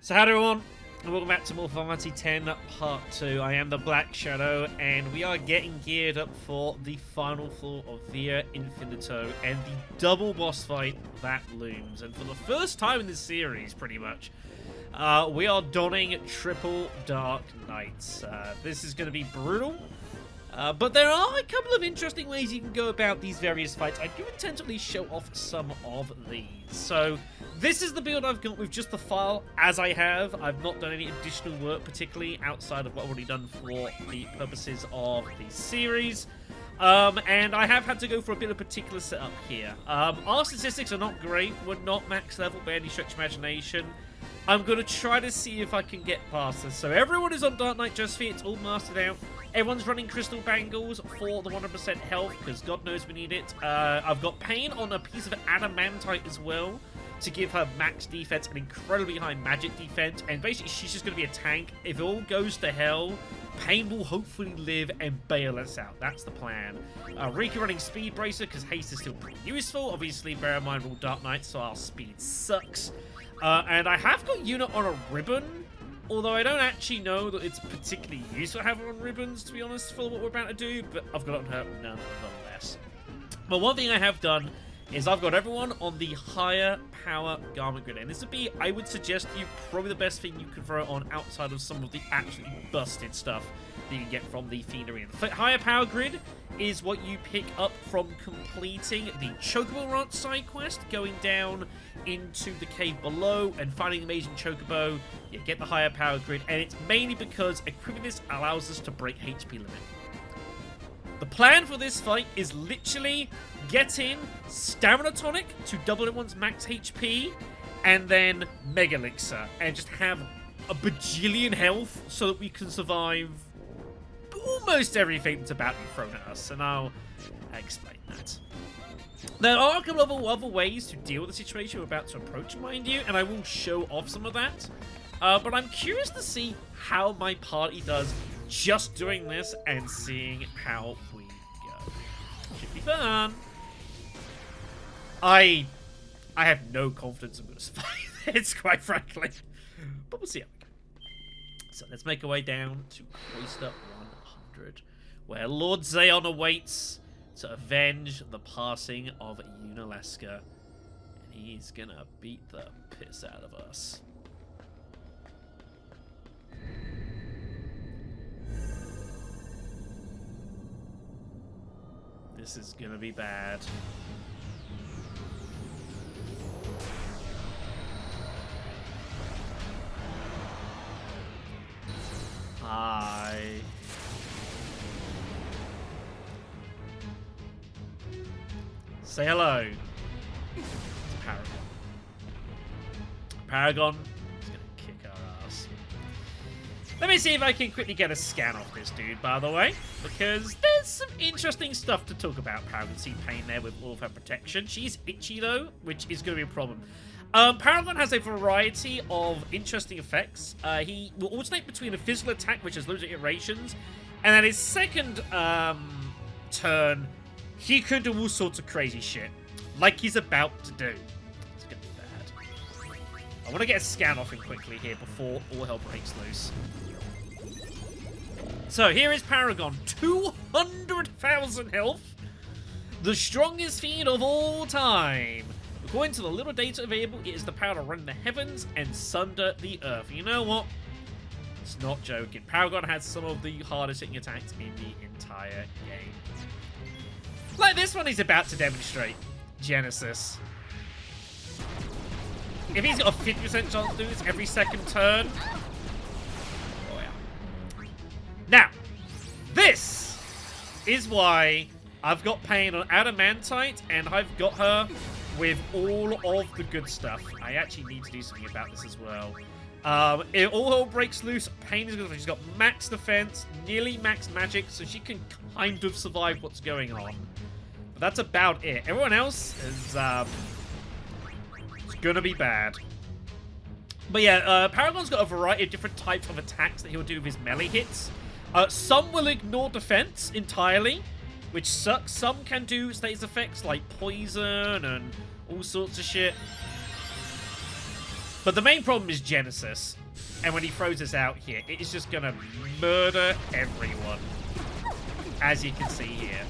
So how do everyone? Welcome back to more Final Fantasy X Part 2. I am the BlackShadow, and we are getting geared up for the final floor of Via Infinito and the double boss fight that looms. And for the first time in this series, pretty much, we are donning triple Dark Knights. This is going to be brutal. But there are a couple of interesting ways you can go about these various fights. I do intend to at least show off some of these. So, this is the build I've got with just the file as I have. I've not done any additional work, particularly outside of what I've already done for the purposes of the series. And I have had to go for a bit of particular setup here. Our statistics are not great. We're not max level by any stretch of imagination. I'm going to try to see if I can get past this. So everyone is on Dark Knight just for it's all mastered out. Everyone's running Crystal Bangles for the 100% health, because God knows we need it. I've got Pain on a piece of adamantite as well, to give her max defense and incredibly high magic defense. And basically, she's just going to be a tank. If it all goes to hell, Pain will hopefully live and bail us out. That's the plan. Rika running Speed Bracer, because haste is still pretty useful. Obviously, bear in mind, we're all Dark Knights, so our speed sucks. And I have got Unit on a ribbon, although I don't actually know that it's particularly useful to have her on ribbons, to be honest, for what we're about to do, but I've got it on her nonetheless. But one thing I have done is I've got everyone on the higher power garment grid, and this would be, I would suggest to you, probably the best thing you can throw on outside of some of the absolutely busted stuff that you can get from the Fiendery. The higher power grid is what you pick up from completing the Chocobo Ranch side quest, going down into the cave below and finding the amazing Chocobo. You get the higher power grid, and it's mainly because equipping this allows us to break HP limit. The plan for this fight is literally get in Stamina Tonic to double everyone's max HP, and then Mega Elixir, and just have a bajillion health so that we can survive almost everything that's about to be thrown at us, and I'll explain that. There are a couple of other ways to deal with the situation we're about to approach, mind you, and I will show off some of that. But I'm curious to see how my party does just doing this and seeing how we go. Should be fun. I have no confidence I'm going to survive this, quite frankly. But we'll see how we go. So let's make our way down to Cloister 100, where Lord Zayon awaits to avenge the passing of Unaleska. And he's gonna beat the piss out of us. This is gonna be bad. Say hello to Paragon. Paragon is going to kick our ass. Let me see if I can quickly get a scan off this dude, by the way, because there's some interesting stuff to talk about. Paragon, see Pain there with all of her protection. She's itchy, though, which is going to be a problem. Paragon has a variety of interesting effects. He will alternate between a physical attack, which has loads of iterations, and at his second turn, he can do all sorts of crazy shit, like he's about to do. It's gonna be bad. I want to get a scan off him quickly here before all hell breaks loose. So here is Paragon, 200,000 health, the strongest fiend of all time. According to the little data available, it is the power to run the heavens and sunder the earth. You know what? It's not joking. Paragon has some of the hardest hitting attacks in the entire game. Like this one he's about to demonstrate. Genesis. If he's got a 50% chance to do this every second turn. Oh yeah. Now, this is why I've got Pain on adamantite, and I've got her with all of the good stuff. I actually need to do something about this as well. If all hell breaks loose, Pain is good. She's got max defense, nearly max magic, so she can kind of survive what's going on. But that's about it. Everyone else is it's gonna be bad. But yeah, Paragon's got a variety of different types of attacks that he'll do with his melee hits. Some will ignore defense entirely, which sucks. Some can do status effects like poison and all sorts of shit. But the main problem is Genesis. And when he throws us out here, it is just going to murder everyone. As you can see here.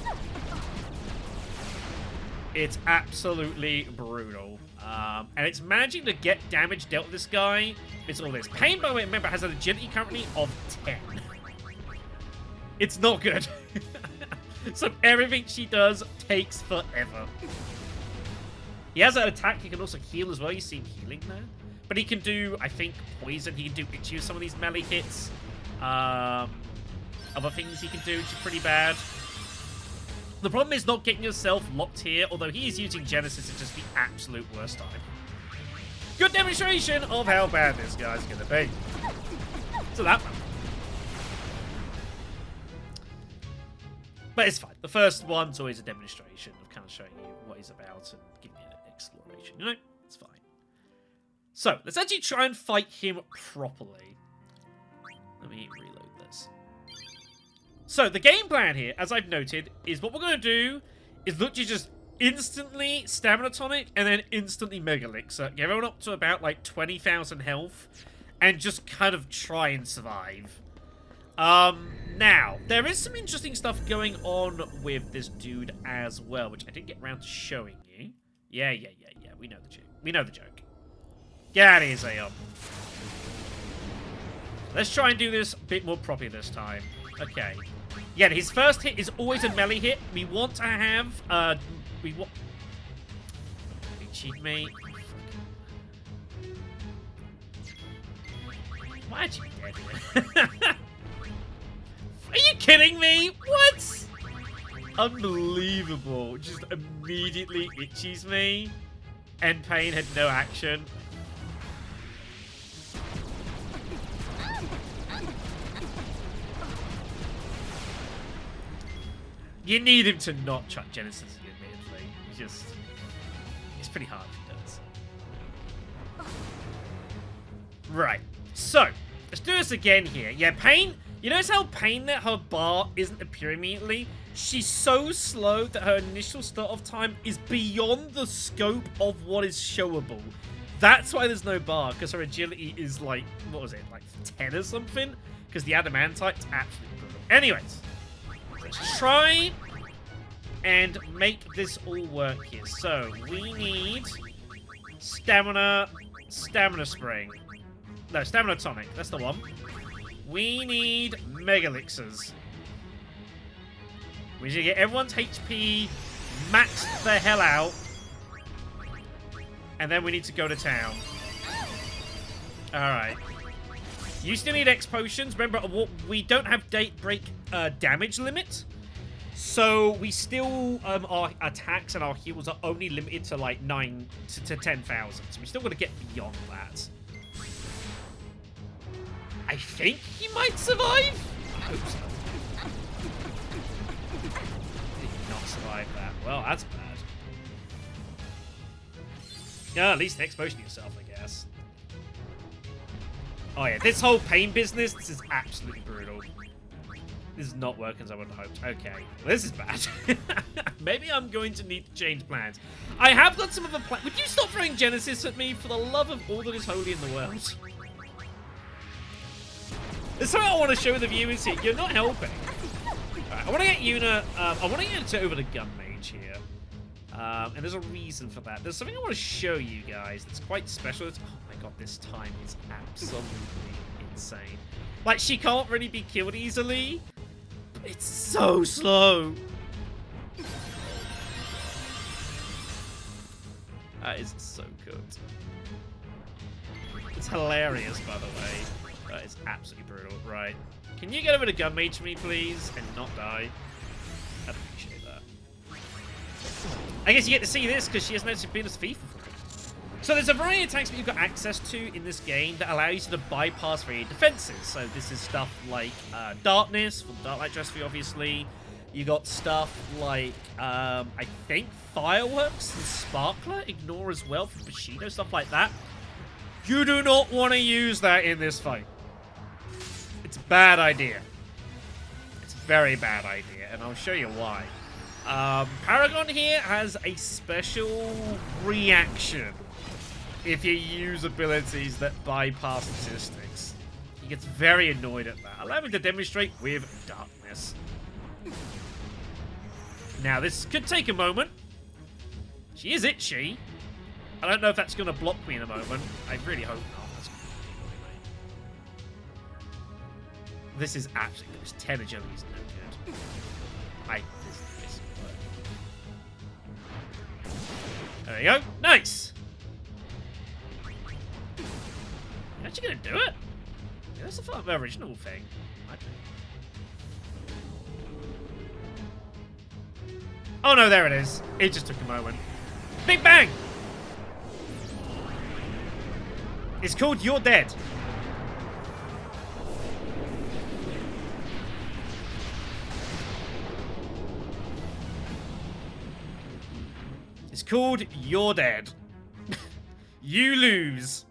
It's absolutely brutal. And it's managing to get damage dealt with this guy. It's all this. Pain, by the way, remember, has an agility currently of 10. It's not good. So everything she does takes forever. He has an attack. He can also heal as well. You see him healing there. But he can do, I think, poison. He can do itchy with some of these melee hits. Other things he can do, which is pretty bad. The problem is not getting yourself locked here, although he is using Genesis at just the absolute worst time. Good demonstration of how bad this guy's going to be. So that one. But it's fine. The first one's always a demonstration of kind of showing you what he's about and giving you an exploration. You know? It's fine. So, let's actually try and fight him properly. Let me reload this. So, the game plan here, as I've noted, is what we're going to do is literally just instantly Stamina Tonic and then instantly Mega Elixir. Get everyone up to about like 20,000 health and just kind of try and survive. Now, there is some interesting stuff going on with this dude as well, which I didn't get around to showing you. Yeah. We know the joke. We know the joke. Get out of here, Zayon. Let's try and do this a bit more properly this time. Okay. Yeah, his first hit is always a melee hit. We want to have, cheat me. Why are you dead here? Are you kidding me? What? Unbelievable. Just immediately itches me. And Pain had no action. You need him to not chuck Genesis, admittedly. It's pretty hard if he does. Right. So, let's do this again here. Yeah, Pain. You notice how Pain that her bar isn't appearing immediately? She's so slow that her initial start-off time is beyond the scope of what is showable. That's why there's no bar, because her agility is like, what was it, like 10 or something? Because the adamantite's absolutely brutal. Anyways, let's try and make this all work here. So, we need Stamina Spring. No, Stamina Tonic, that's the one. We need Mega Elixirs. We need to get everyone's HP maxed the hell out. And then we need to go to town. Alright. You still need X potions. Remember, we don't have date break damage limit. So we still, our attacks and our heals are only limited to like 9 to 10,000. So we still got to get beyond that. I think he might survive. I hope so. Did not survive that. Well, that's bad. Yeah, at least X-Potion yourself, I guess. Oh yeah, this whole Pain business, this is absolutely brutal. This is not working as I would have hoped. Okay, well, this is bad. Maybe I'm going to need to change plans. I have got some other plans. Would you stop throwing Genesis at me for the love of all that is holy in the world? There's something I want to show the viewers here. You're not helping. Right, I want to get Yuna. I want to get over the gun mage here. And there's a reason for that. There's something I want to show you guys that's quite special. Oh my god, this time is absolutely insane. Like, she can't really be killed easily. But it's so slow. That is so good. It's hilarious, by the way. That is absolutely brutal. Right. Can you get over the gun mage for me, please? And not die? I'd appreciate that. I guess you get to see this because she hasn't actually been as FIFA for me. So there's a variety of tanks that you've got access to in this game that allow you to bypass various defenses. So this is stuff like Darkness, from Darklight Dresser, obviously. You got stuff like, I think, Fireworks and Sparkler, Ignore as well, from Bushido, stuff like that. You do not want to use that in this fight. It's a bad idea. It's a very bad idea, and I'll show you why. Paragon here has a special reaction if you use abilities that bypass statistics. He gets very annoyed at that. Allow me to demonstrate with darkness. Now, this could take a moment. She is itchy. I don't know if that's going to block me in a moment. I really hope not. That's gonna be annoying. This is absolutely... This 10 agility is no good. This There we go. Nice! You're actually going to do it? Yeah, that's the original thing. Oh no, there it is. It just took a moment. Big bang! It's called You're Dead. It's called You're Dead. You lose.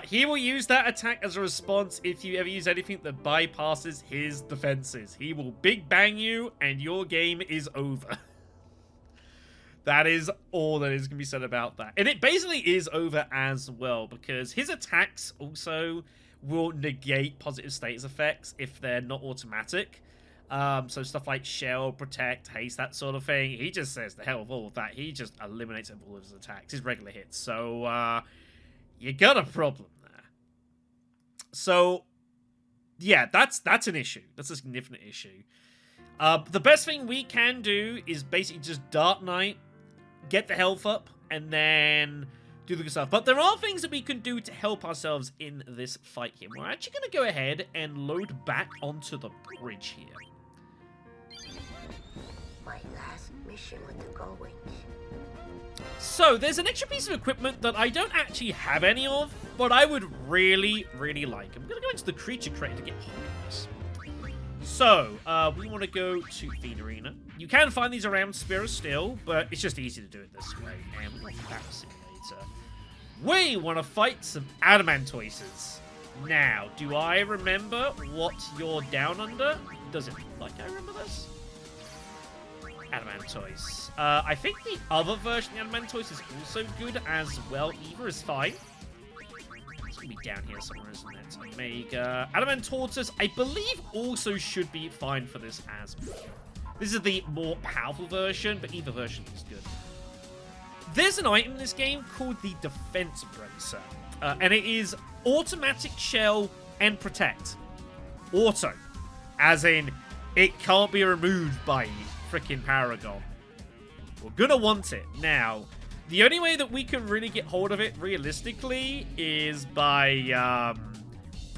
He will use that attack as a response if you ever use anything that bypasses his defenses. He will big bang you and your game is over. That is all that is going to be said about that. And it basically is over as well, because his attacks also will negate positive status effects if they're not automatic. So stuff like shell, protect, haste, that sort of thing. He just says the hell of all of that. He just eliminates all of his attacks, his regular hits. So, you got a problem there. So, yeah, that's an issue. That's a significant issue. The best thing we can do is basically just Dark Knight, get the health up, and then do the good stuff. But there are things that we can do to help ourselves in this fight here. We're actually going to go ahead and load back onto the bridge here. My last mission with the Gullwings. So, there's an extra piece of equipment that I don't actually have any of, but I would really, really like. I'm going to go into the creature crate to get hold of this. So, we want to go to Feed Arena. You can find these around Spira still, but it's just easy to do it this way. And we want Battle Simulator. We want to fight some Adamantoises. Now, do I remember what you're down under? Does it look like I remember this? Adamantoise. I think the other version of Adamantoise is also good as well. Either is fine. It's going to be down here somewhere, isn't it? Omega. Adamantortus, I believe, also should be fine for this as well. This is the more powerful version, but either version is good. There's an item in this game called the Defense Bracer. And it is automatic shell and protect. Auto. As in, it can't be removed by freaking Paragon. We're gonna want it. Now, the only way that we can really get hold of it realistically is by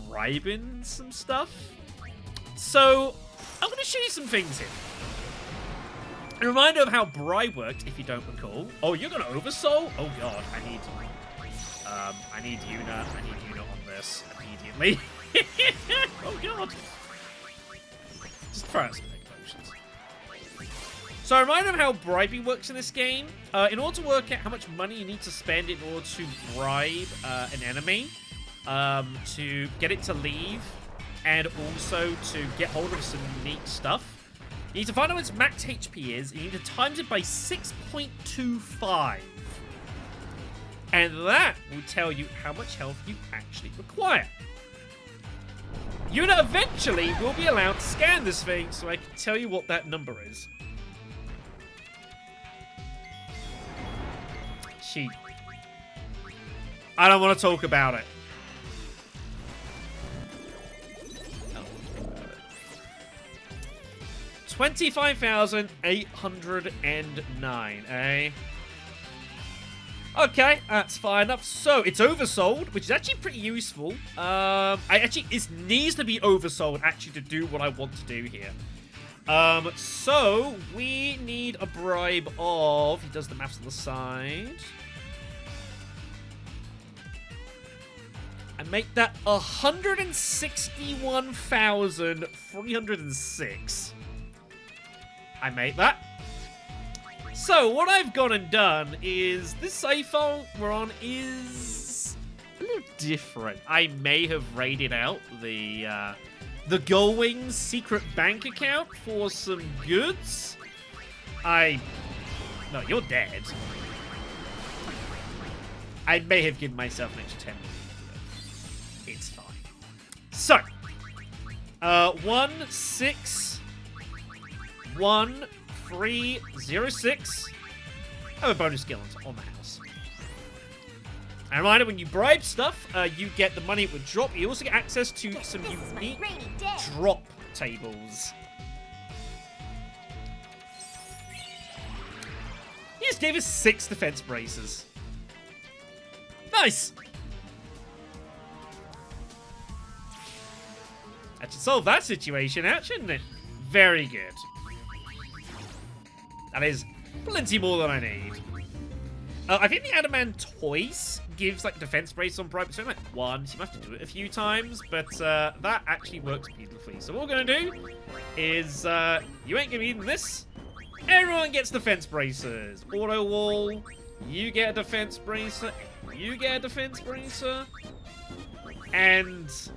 bribing some stuff. So, I'm gonna show you some things here. A reminder of how bribe worked, if you don't recall. Oh, you're gonna oversoul? Oh god, I need Una on this immediately. Oh god. Just throw out some big potions. So a reminder of how bribing works in this game. In order to work out how much money you need to spend in order to bribe an enemy, to get it to leave, and also to get hold of some neat stuff, you need to find out what its max HP is, and you need to times it by 6.25. And that will tell you how much health you actually require. Una eventually will be allowed to scan this thing so I can tell you what that number is. Cheat. I don't want to talk about it. 25,809, eh? Okay, that's fine enough. So, it's oversold, which is actually pretty useful. It needs to be oversold, actually, to do what I want to do here. So, we need a bribe of... He does the maths on the side. And make that 161,306. I made that. So, what I've gone and done is, this save file we're on is a little different. I may have raided out the Gullwings secret bank account for some goods. No, you're dead. I may have given myself an extra 10 million. It's fine. So, 1611306. I have a bonus skill on the house. And a reminder, when you bribe stuff, you get the money it would drop. You also get access to some unique drop tables. He just gave us 6 defense braces. Nice! That should solve that situation out, shouldn't it? Very good. That is plenty more than I need. I think the Adamant twice gives like defense brace on bribe. So like once, you might have to do it a few times, but that actually works beautifully. So what we're gonna do is you ain't gonna be eating this. Everyone gets defense braces. Auto wall. You get a defense bracer. You get a defense bracer. And just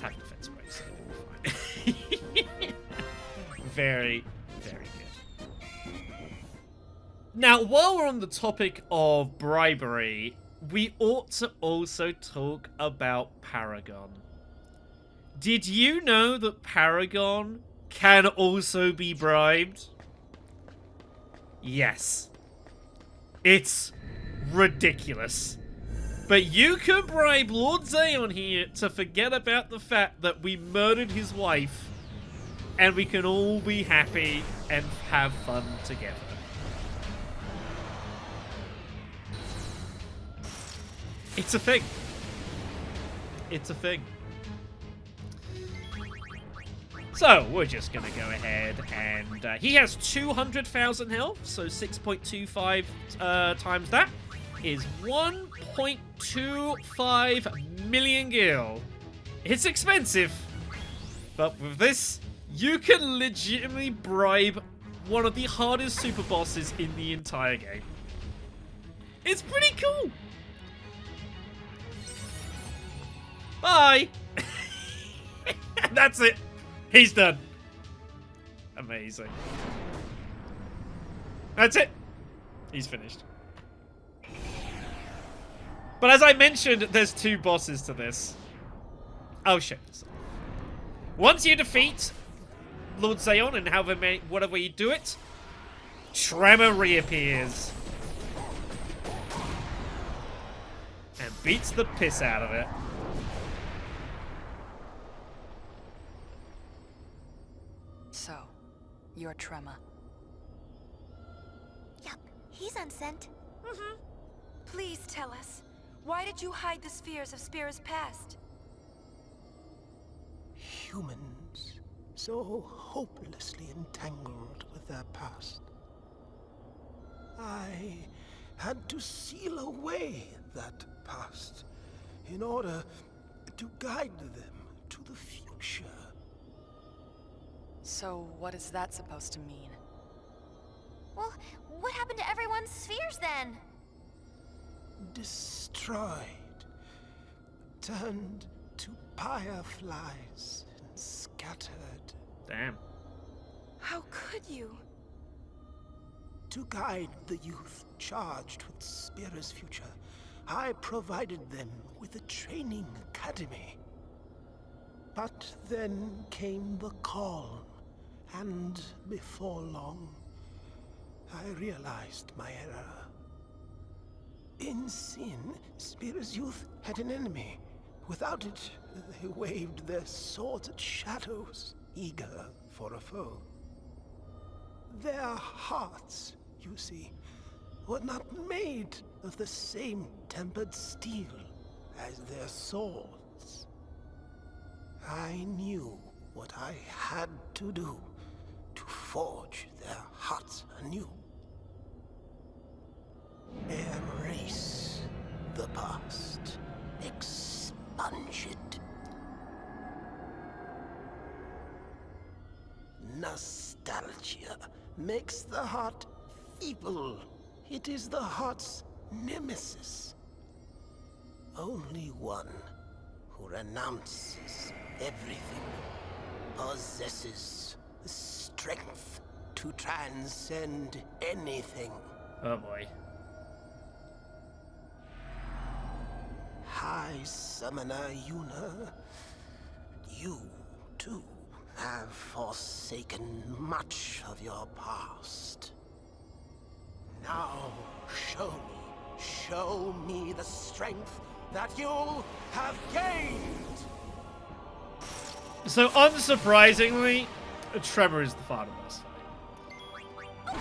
have a defense bracer. Very, very good. Now, while we're on the topic of bribery, we ought to also talk about Paragon. Did you know that Paragon can also be bribed? Yes. It's ridiculous. But you can bribe Lord Zayon here to forget about the fact that we murdered his wife, and we can all be happy and have fun together. It's a thing. It's a thing. So, we're just going to go ahead and... he has 200,000 health, so 6.25 times that is 1.25 million gil. It's expensive, but with this, you can legitimately bribe one of the hardest super bosses in the entire game. It's pretty cool. Bye. That's it. He's done. Amazing. That's it. He's finished. But as I mentioned, there's 2 bosses to this. I'll show you. Once you defeat Lord Zayon and whatever you do it, Trema reappears. And beats the piss out of it. So, you're Trema. Yup, he's unsent. Mm-hmm. Please tell us, why did you hide the spheres of Spira's past? Humans, so hopelessly entangled with their past. I had to seal away that past in order to guide them to the future. So, what is that supposed to mean? Well, what happened to everyone's spheres then? Destroyed, turned to fireflies, and scattered. Damn. How could you? To guide the youth charged with Spira's future, I provided them with a training academy. But then came the call, and before long, I realized my error. In sin, Spira's youth had an enemy. Without it, they waved their swords at shadows, eager for a foe. Their hearts, you see, were not made of the same tempered steel as their swords. I knew what I had to do to forge their hearts anew. Erase the past. Expunge it. Nostalgia makes the heart feeble. It is the heart's nemesis. Only one who renounces everything possesses the strength to transcend anything. Oh boy. High Summoner Yuna, you, too, have forsaken much of your past. Now, show me the strength that you have gained! So, unsurprisingly, Trema is the final boss fight.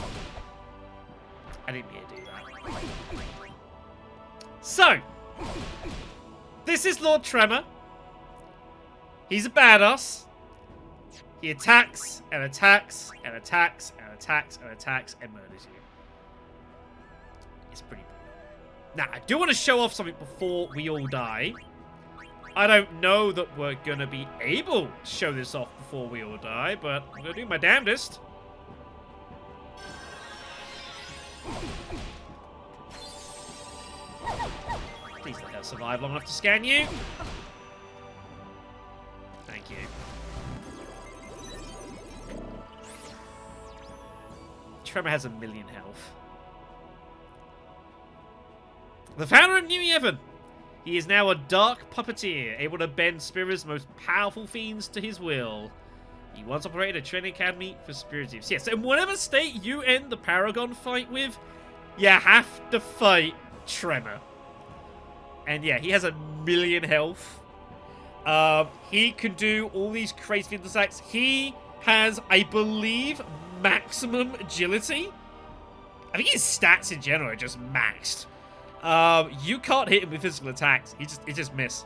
I didn't mean to do that. So, this is Lord Trema. He's a badass. He attacks and attacks and attacks and attacks and attacks and murders you. It's pretty cool. Now, I do want to show off something before we all die. I don't know that we're going to be able to show this off before we all die, but I'm going to do my damnedest. Please let her survive long enough to scan you. Thank you. Trema has 1 million health. The founder of New Yevon. He is now a dark puppeteer, able to bend Spira's most powerful fiends to his will. He once operated a training academy for spiritives. Yes, in whatever state you end the Paragon fight with, you have to fight Trema. And yeah, he has 1 million health. He can do all these crazy attacks. He has, I believe, maximum agility. I think his stats in general are just maxed. You can't hit him with physical attacks. He just miss.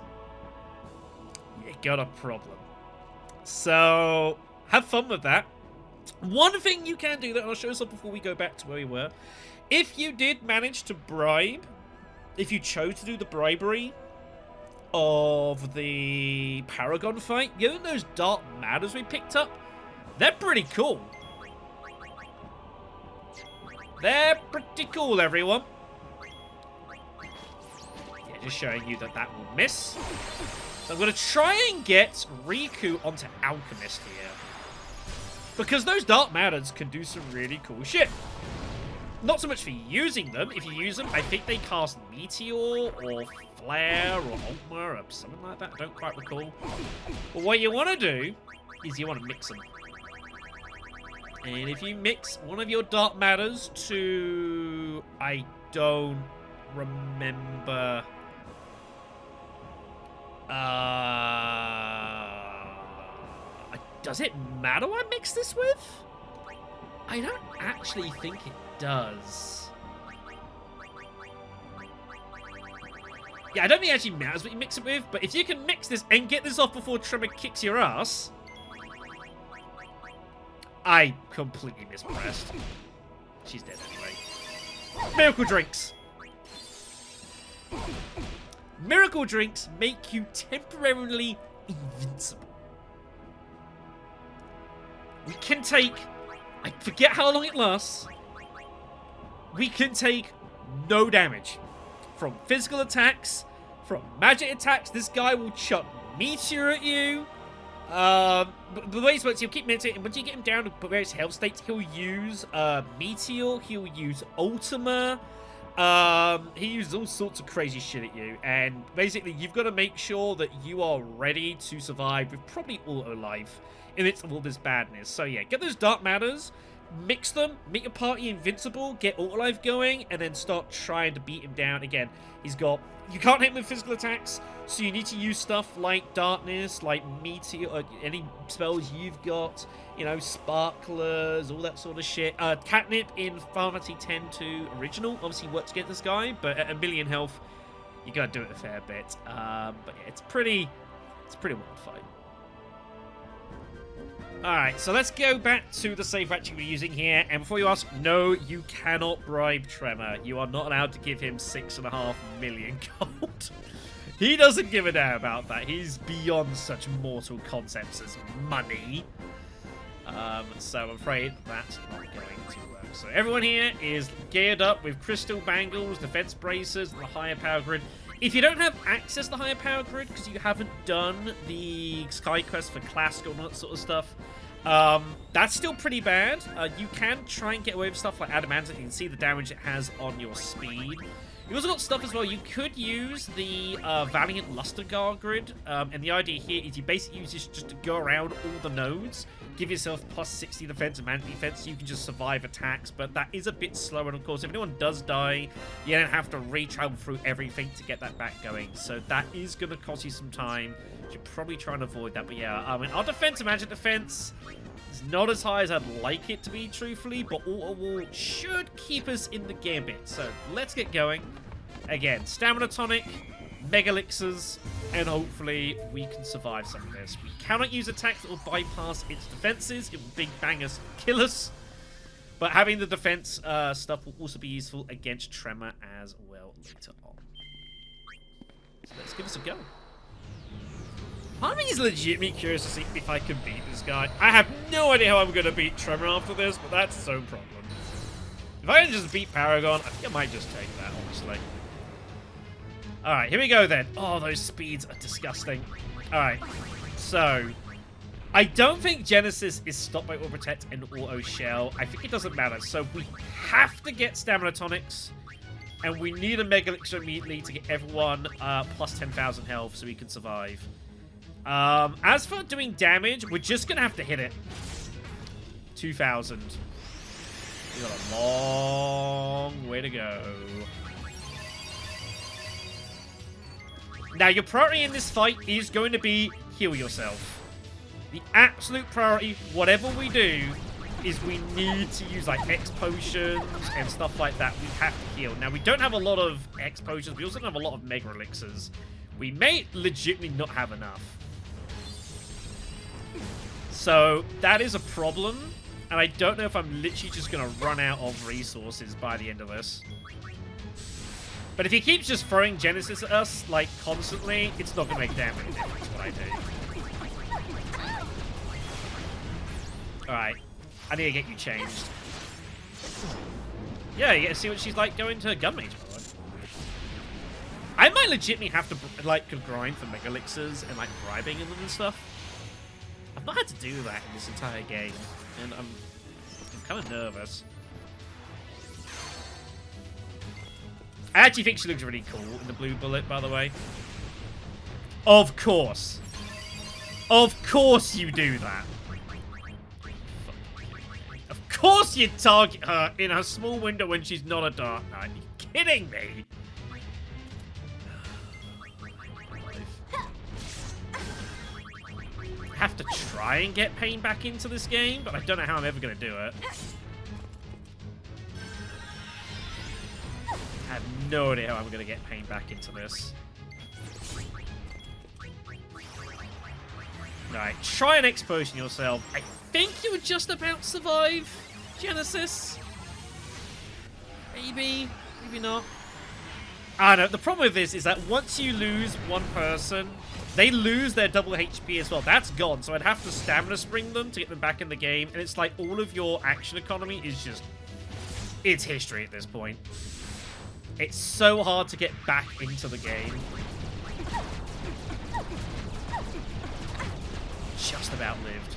You got a problem. So, have fun with that. One thing you can do that I'll show us before we go back to where we were. If you did manage to bribe, if you chose to do the bribery of the Paragon fight, you know those dark matters we picked up? They're pretty cool. They're pretty cool, everyone. Yeah, just showing you that will miss. So I'm going to try and get Riku onto Alchemist here. Because those dark matters can do some really cool shit. Not so much for using them. If you use them, I think they cast Meteor or Flare or Ultima or something like that. I don't quite recall. But what you want to do is you want to mix them. And if you mix one of your dark matters to... I don't remember... does it matter what I mix this with? I don't actually think it does. Yeah, I don't think it actually matters what you mix it with, but if you can mix this and get this off before Trema kicks your ass... I completely mispressed. She's dead anyway. Miracle drinks! Miracle drinks make you temporarily invincible. We can take... I forget how long it lasts. We can take no damage. From physical attacks, from magic attacks. This guy will chuck Meteor at you. But the way it works, he'll keep meditating. Once you get him down to various health states, he'll use Meteor. He'll use Ultima. He uses all sorts of crazy shit at you. And basically, you've got to make sure that you are ready to survive with probably auto life in the midst of all this badness. So yeah, get those dark matters, mix them, make your party invincible, get auto life going, and then start trying to beat him down again. He's got... You can't hit him with physical attacks, so you need to use stuff like darkness, like meteor, any spells you've got, you know, sparklers, all that sort of shit. Catnip in Final Fantasy X-2 original obviously works against this guy, but at 1 million health, you gotta do it a fair bit. But yeah, it's pretty wild fight. Alright, so let's go back to the save actually we're using here. And before you ask, no, you cannot bribe Trema. You are not allowed to give him 6.5 million gold. He doesn't give a damn about that. He's beyond such mortal concepts as money. So I'm afraid that's not going to work. So everyone here is geared up with crystal bangles, defense bracers, and the higher power grid. If you don't have access to the higher power grid because you haven't done the Sky Quest for Classic and all that sort of stuff, That's still pretty bad. You can try and get away with stuff like adamantite. You can see the damage it has on your speed. You also got stuff as well. You could use the Valiant Luster Guard grid, and the idea here is you basically use this just to go around all the nodes, give yourself plus 60 defense and magic defense, so you can just survive attacks, but that is a bit slower, and of course, if anyone does die, you don't have to re-travel through everything to get that back going, so that is going to cost you some time. You should probably try and avoid that, but yeah, I mean, our defense and magic defense is not as high as I'd like it to be, truthfully, but Auto Wall should keep us in the gambit, so let's get going. Again, Stamina Tonic, Mega Elixirs, and hopefully we can survive some of this. We cannot use attacks that will bypass its defenses. It will big bang us, kill us. But having the defense stuff will also be useful against Trema as well later on. So let's give this a go. Part of me is legitimately curious to see if I can beat this guy. I have no idea how I'm going to beat Trema after this, but that's its own problem. If I can just beat Paragon, I think I might just take that, honestly. Alright, here we go then. Oh, those speeds are disgusting. Alright, so I don't think Genesis is stopped by Auto Protect and Auto Shell. I think it doesn't matter. So we have to get Stamina Tonics, and we need a Mega Elixir immediately to get everyone plus 10,000 health so we can survive. As for doing damage, we're just going to have to hit it. 2,000. We got a long way to go. Now, your priority in this fight is going to be heal yourself. The absolute priority, whatever we do, is we need to use, like, X potions and stuff like that. We have to heal. Now, we don't have a lot of X potions. We also don't have a lot of Mega Elixirs. We may legitimately not have enough. So, that is a problem. And I don't know if I'm literally just going to run out of resources by the end of this. But if he keeps just throwing Genesis at us, like, constantly, it's not going to make damn any difference what I do. Alright. I need to get you changed. Yeah, you get to see what she's like going to Gunmage mode. I might legitimately have to, like, grind for Mega Elixirs and, like, bribing in them and stuff. I've not had to do that in this entire game, and I'm kind of nervous. I actually think she looks really cool in the blue bullet, by the way. Of course. Of course you do that. Of course you target her in a small window when she's not a Dark Knight. Are you kidding me? I have to try and get Pain back into this game, but I don't know how I'm ever going to do it. I have no idea how I'm going to get Pain back into this. Alright, try and X-Potion yourself. I think you would just about survive, Genesis. Maybe, maybe not. I don't know, the problem with this is that once you lose one person, they lose their double HP as well. That's gone, so I'd have to Stamina Spring them to get them back in the game, and it's like all of your action economy is just... it's history at this point. It's so hard to get back into the game. Just about lived.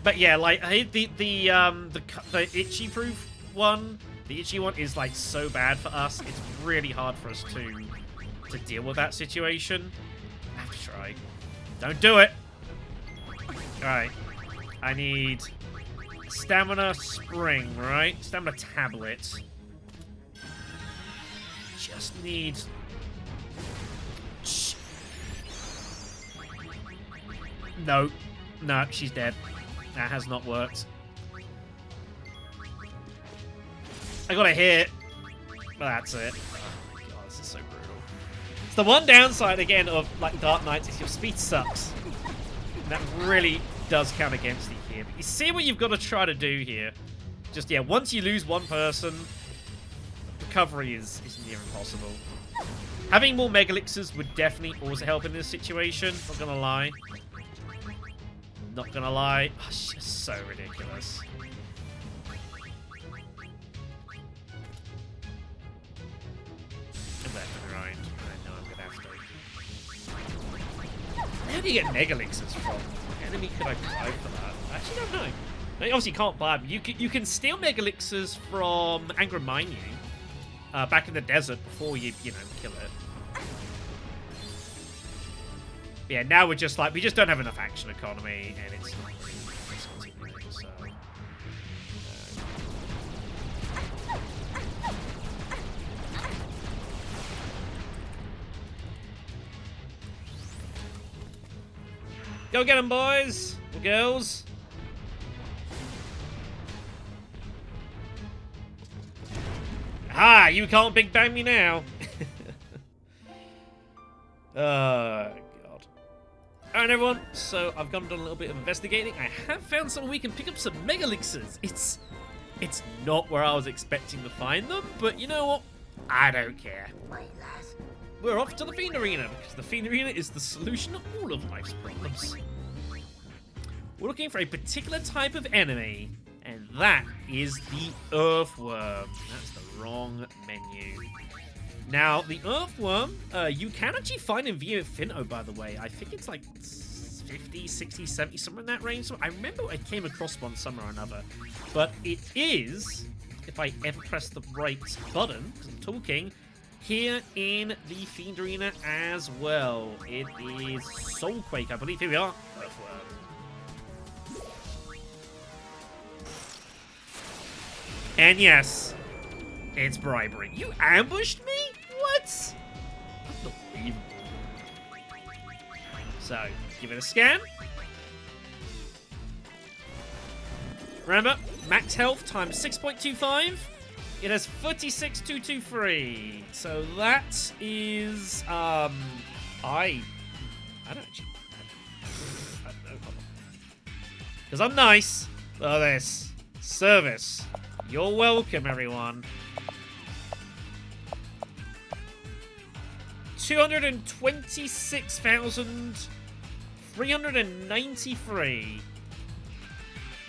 But yeah, like the itchy proof one, the itchy one is like so bad for us. It's really hard for us to deal with that situation. I have to try. Don't do it. All right. I need Stamina Spring, right? Stamina Tablet. Just need... No. No, she's dead. That has not worked. I got a hit. Well, that's it. Oh my god, this is so brutal. It's the one downside, again, of like Dark Knights is your speed sucks. And that really does count against you here. But you see what you've got to try to do here. Just, yeah, once you lose one person, recovery is near impossible. Having more Mega Elixirs would definitely also help in this situation. Not gonna lie. Not gonna lie. Oh, it's just so ridiculous. I'm left and right. I know I'm gonna have to. Where do you get Mega Elixirs from? What enemy could I buy for that? Actually, don't know. You obviously can't buy them. You can steal Mega Elixirs from Angraminu back in the desert before you know, kill it. Yeah, now we're just like, we just don't have enough action economy, and it's not really continuing, so... Go get them, boys! Or girls! Ah, you can't Big Bang me now! God. Alright, everyone, so I've gone and done a little bit of investigating. I have found somewhere we can pick up some Mega Elixirs. It's not where I was expecting to find them, but you know what? I don't care. We're off to the Fiend Arena, because the Fiend Arena is the solution to all of life's problems. We're looking for a particular type of enemy, and that is the Earthworm. That's the wrong menu. Now, the Earthworm, you can actually find in Infinito, by the way. I think it's like 50, 60, 70, somewhere in that range. So I remember I came across one somewhere or another. But it is, if I ever press the right button, because I'm talking, here in the Fiend Arena as well. It is Soulquake, I believe. Here we are. Earthworm. And yes, it's Bribing. You ambushed me? What? Unbelievable. So, give it a scan. Remember, max health times 6.25. It has 36,223. So that is, I don't actually, I don't know. Because I'm nice. Look at this. Service. You're welcome, everyone. 226,393.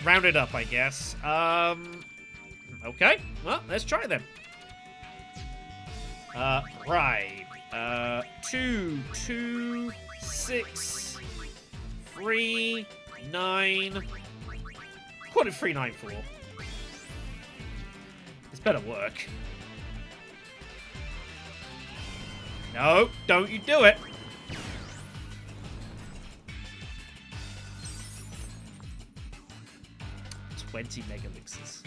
Rounded up, I guess. Okay. Well, let's try them. Right. 2, 2, 6, 3, 9. Call it 394. This better work. No, don't you do it. $20 Mega Elixirs.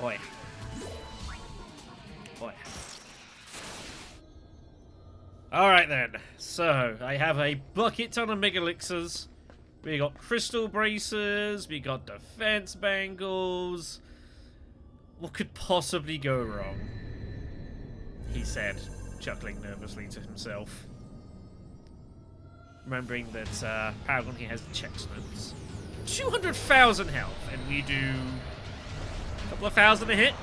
Boy. Boy. Alright then. So, I have a bucket ton of Mega Elixirs. We got crystal braces. We got defense bangles. What could possibly go wrong? He said, chuckling nervously to himself. Remembering that Paragon here has checks notes. 200,000 health, and we do a couple of thousand a hit.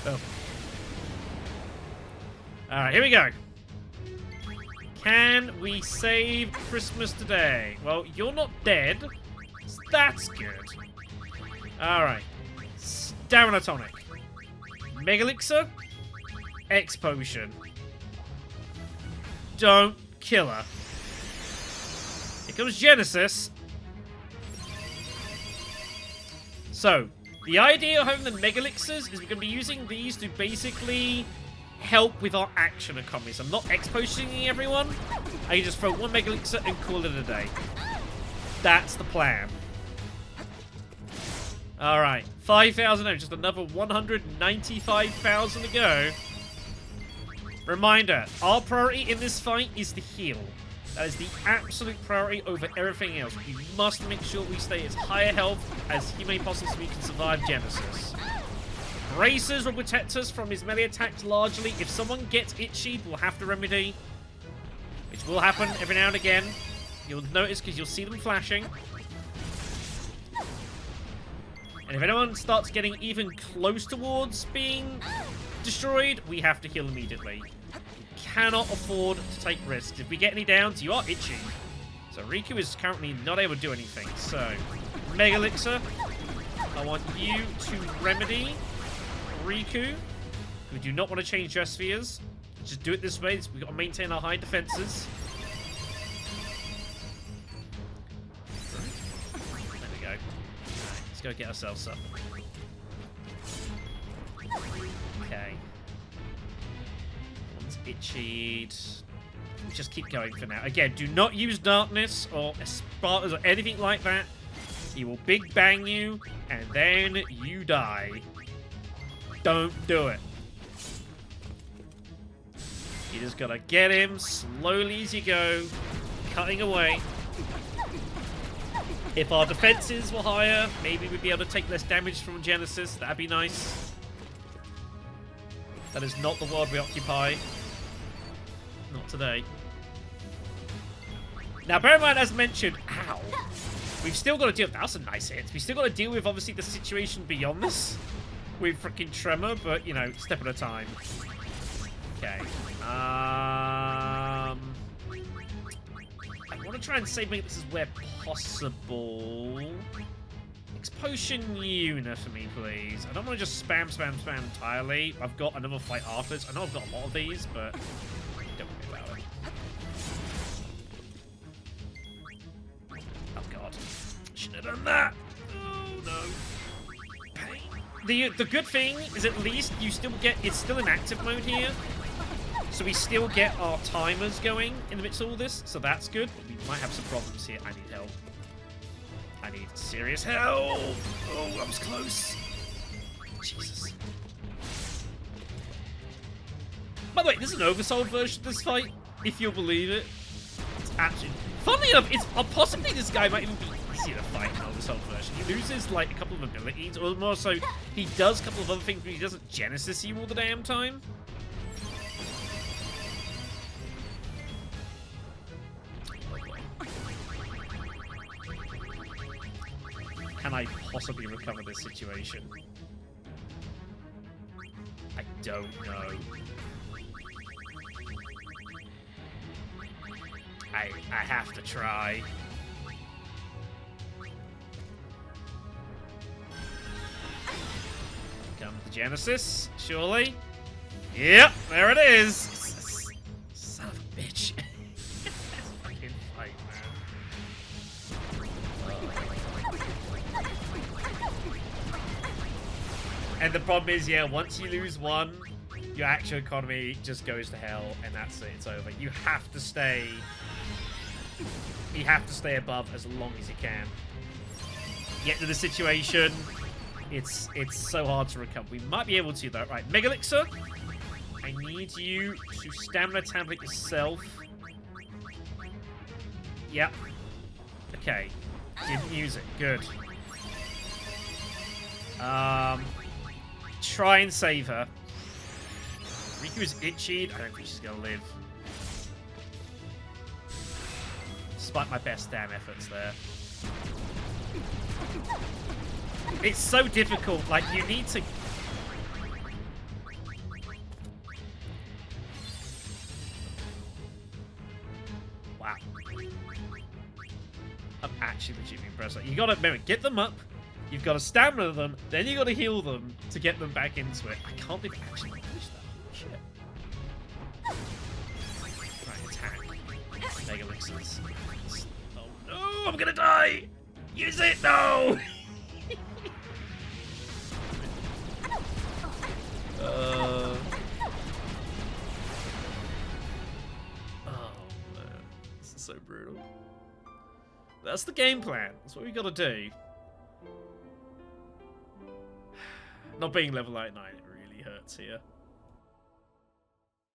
Oh. Alright, here we go. Can we save Christmas today? Well, you're not dead. So that's good. Alright. Stamina Tonic. Mega Elixir. X Potion. Don't kill her. Here comes Genesis. So, the idea of having the Mega Elixirs is we're going to be using these to basically help with our action economy. So I'm not X-Potioning everyone. I can just throw one Mega Elixir and call it a day. That's the plan. Alright, 5,000, just another 195,000 to go. Reminder, our priority in this fight is the heal. That is the absolute priority over everything else. We must make sure we stay as high a health as humanly possible so we can survive Genesis. Braces will protect us from his melee attacks largely. If someone gets itchy, we'll have to remedy. Which will happen every now and again. You'll notice because you'll see them flashing. And if anyone starts getting even close towards being destroyed, we have to heal immediately. We cannot afford to take risks. If we get any downs, you are itchy. So Riku is currently not able to do anything. So, Mega Elixir, I want you to remedy Riku. We do not want to change your spheres. Just do it this way. We've got to maintain our high defenses. There we go. Right, let's go get ourselves up. Okay. One's itchied. Just keep going for now. Again, do not use darkness or Spartans or anything like that. He will big bang you, and then you die. Don't do it. You just gotta get him slowly as you go, cutting away. If our defenses were higher, maybe we'd be able to take less damage from Genesis. That'd be nice. That is not the world we occupy. Not today. Now, bear in mind, as mentioned, ow, we've still got to deal with, that's a nice hit. We've still got to deal with, obviously, the situation beyond this with freaking Trema, but, you know, step at a time. Okay. I want to try and save me. This is where possible. Potion Una for me, please. I don't want to just spam entirely. I've got another fight after this. I know I've got a lot of these, but don't worry about it. Oh god. Should have done that. Oh no. Pain. The good thing is at least you still get, it's still in active mode here. So we still get our timers going in the midst of all this, so that's good. But we might have some problems here. I need help. I need serious help. Oh, that was close. Jesus. By the way, this is an oversold version of this fight, if you'll believe it. It's actually... Funnily enough, it's possibly this guy might even be easier to fight in an oversold version. He loses, like, a couple of abilities, or more so, he does a couple of other things, but he doesn't Genesis you all the damn time. Can I possibly recover this situation? I don't know. I have to try. Come to Genesis, surely. Yep, there it is. Son of a bitch. Fucking fight, man. And the problem is, yeah, once you lose one, your actual economy just goes to hell, and that's it. It's over. You have to stay. You have to stay above as long as you can. Get to the situation. It's so hard to recover. We might be able to though. Right, Mega Elixir. I need you to stamina tablet yourself. Yep. Okay. Didn't use it. Good. Try and save her. Riku is itchy. I don't think she's gonna live. Despite my best damn efforts there. It's so difficult. Like, you need to... Wow. I'm actually legitimately impressed. Like, you gotta remember, get them up. You've got to stamina them, then you got to heal them to get them back into it. I can't believe I actually finished that. Holy shit. Right, attack. Mega Elixirs. Oh no, I'm gonna die! Use it! No! Oh man, this is so brutal. That's the game plan. That's what we got to do. Not being level 89, it really hurts here.